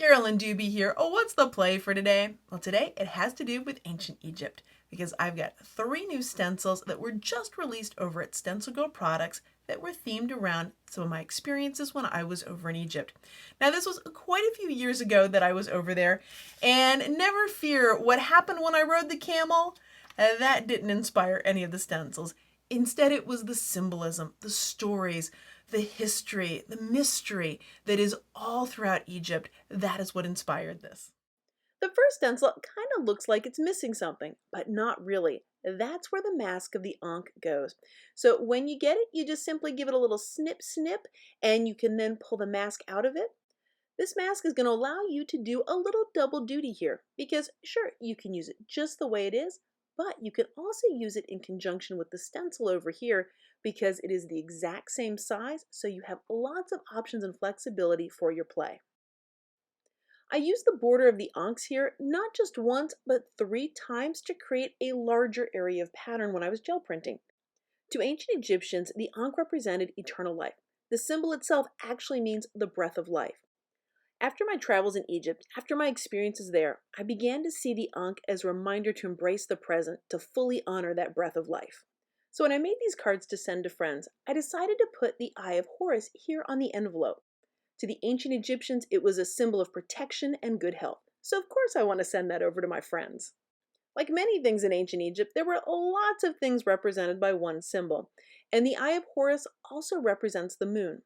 Carolyn Doobie here. Oh, what's the play for today? Well, today it has to do with ancient Egypt because I've got 3 new stencils that were just released over at Stencil Girl Products that were themed around some of my experiences when I was over in Egypt. Now, this was quite a few years ago that I was over there, and never fear, what happened when I rode the camel? That didn't inspire any of the stencils. Instead, it was the symbolism, the stories, the history, the mystery that is all throughout Egypt. That is what inspired this. The first stencil kind of looks like it's missing something, but not really. That's where the mask of the Ankh goes. So when you get it, you just simply give it a little snip snip and you can then pull the mask out of it. This mask is going to allow you to do a little double duty here because sure, you can use it just the way it is, but you can also use it in conjunction with the stencil over here because it is the exact same size, so you have lots of options and flexibility for your play. I used the border of the ankhs here not just once, but 3 times to create a larger area of pattern when I was gel printing. To ancient Egyptians, the ankh represented eternal life. The symbol itself actually means the breath of life. After my travels in Egypt, after my experiences there, I began to see the ankh as a reminder to embrace the present, to fully honor that breath of life. So when I made these cards to send to friends, I decided to put the Eye of Horus here on the envelope. To the ancient Egyptians, it was a symbol of protection and good health. So of course I want to send that over to my friends. Like many things in ancient Egypt, there were lots of things represented by one symbol. And the Eye of Horus also represents the moon.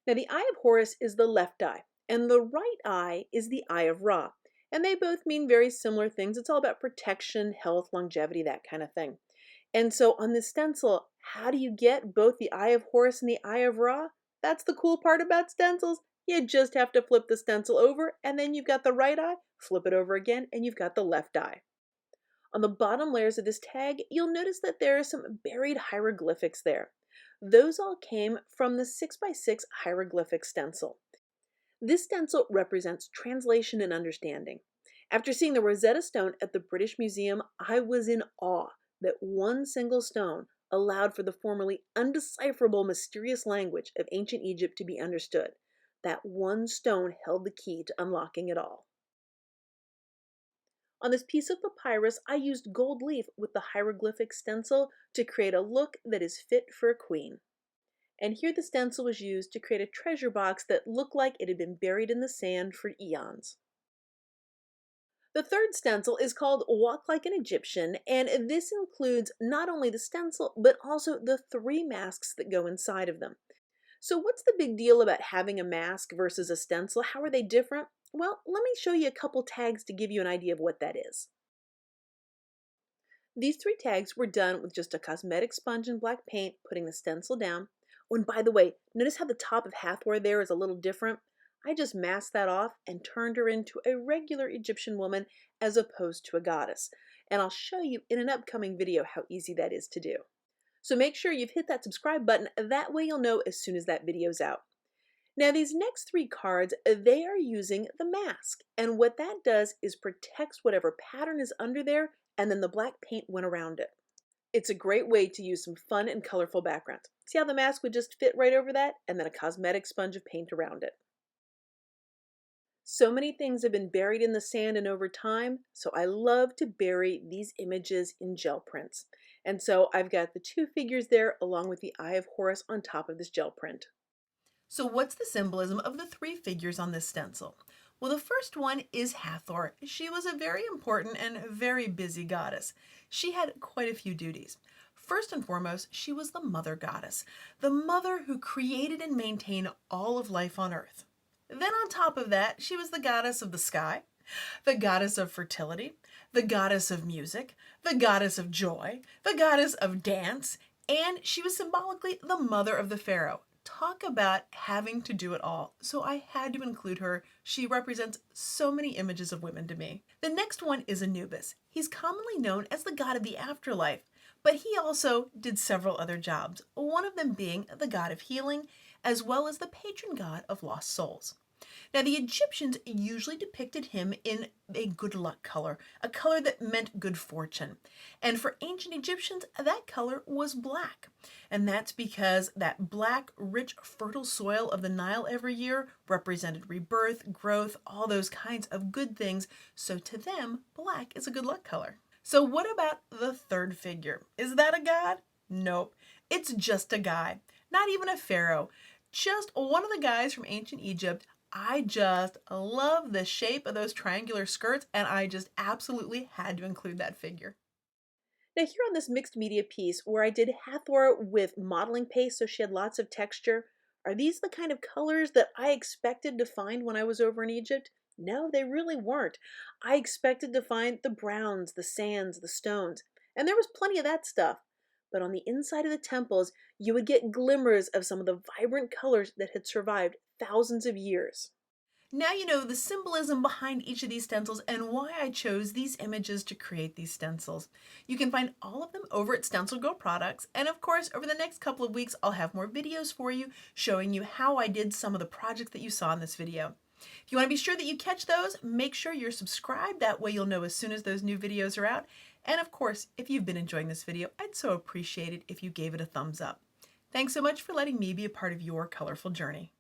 Now the Eye of Horus is the left eye, and the right eye is the Eye of Ra. And they both mean very similar things. It's all about protection, health, longevity, that kind of thing. And so on this stencil, how do you get both the Eye of Horus and the Eye of Ra? That's the cool part about stencils. You just have to flip the stencil over, and then you've got the right eye, flip it over again, and you've got the left eye. On the bottom layers of this tag, you'll notice that there are some buried hieroglyphics there. Those all came from the 6x6 hieroglyphic stencil. This stencil represents translation and understanding. After seeing the Rosetta Stone at the British Museum, I was in awe that one single stone allowed for the formerly undecipherable mysterious language of ancient Egypt to be understood. That one stone held the key to unlocking it all. On this piece of papyrus, I used gold leaf with the hieroglyphic stencil to create a look that is fit for a queen. And here the stencil was used to create a treasure box that looked like it had been buried in the sand for eons. The third stencil is called Walk Like an Egyptian, and this includes not only the stencil, but also the 3 masks that go inside of them. So what's the big deal about having a mask versus a stencil? How are they different? Well, let me show you a couple tags to give you an idea of what that is. These 3 tags were done with just a cosmetic sponge and black paint, putting the stencil down. Oh, and by the way, notice how the top of Hathor there is a little different? I just masked that off and turned her into a regular Egyptian woman as opposed to a goddess. And I'll show you in an upcoming video how easy that is to do. So make sure you've hit that subscribe button, that way you'll know as soon as that video's out. Now these next 3 cards, they are using the mask, and what that does is protects whatever pattern is under there, and then the black paint went around it. It's a great way to use some fun and colorful backgrounds. See how the mask would just fit right over that, and then a cosmetic sponge of paint around it. So many things have been buried in the sand and over time, so I love to bury these images in gel prints. And so I've got the 2 figures there along with the Eye of Horus on top of this gel print. So, what's the symbolism of the 3 figures on this stencil? Well, the first one is Hathor. She was a very important and very busy goddess. She had quite a few duties. First and foremost, she was the mother goddess, the mother who created and maintained all of life on earth. Then on top of that, she was the goddess of the sky, the goddess of fertility, the goddess of music, the goddess of joy, the goddess of dance, and she was symbolically the mother of the pharaoh. Talk about having to do it all. So I had to include her. She represents so many images of women to me. The next one is Anubis. He's commonly known as the god of the afterlife, but he also did several other jobs, one of them being the god of healing, as well as the patron god of lost souls. Now, the Egyptians usually depicted him in a good luck color, a color that meant good fortune. And for ancient Egyptians, that color was black. And that's because that black, rich, fertile soil of the Nile every year represented rebirth, growth, all those kinds of good things. So to them, black is a good luck color. So, what about the third figure? Is that a god? Nope. It's just a guy, not even a pharaoh, just one of the guys from ancient Egypt. I just love the shape of those triangular skirts, and I just absolutely had to include that figure. Now, here on this mixed media piece where I did Hathor with modeling paste so she had lots of texture, are these the kind of colors that I expected to find when I was over in Egypt? No, they really weren't. I expected to find the browns, the sands, the stones, and there was plenty of that stuff. But on the inside of the temples, you would get glimmers of some of the vibrant colors that had survived thousands of years. Now you know the symbolism behind each of these stencils and why I chose these images to create these stencils. You can find all of them over at Stencil Girl Products, and of course, over the next couple of weeks, I'll have more videos for you showing you how I did some of the projects that you saw in this video. If you want to be sure that you catch those, make sure you're subscribed. That way you'll know as soon as those new videos are out. And of course, if you've been enjoying this video, I'd so appreciate it if you gave it a thumbs up. Thanks so much for letting me be a part of your colorful journey.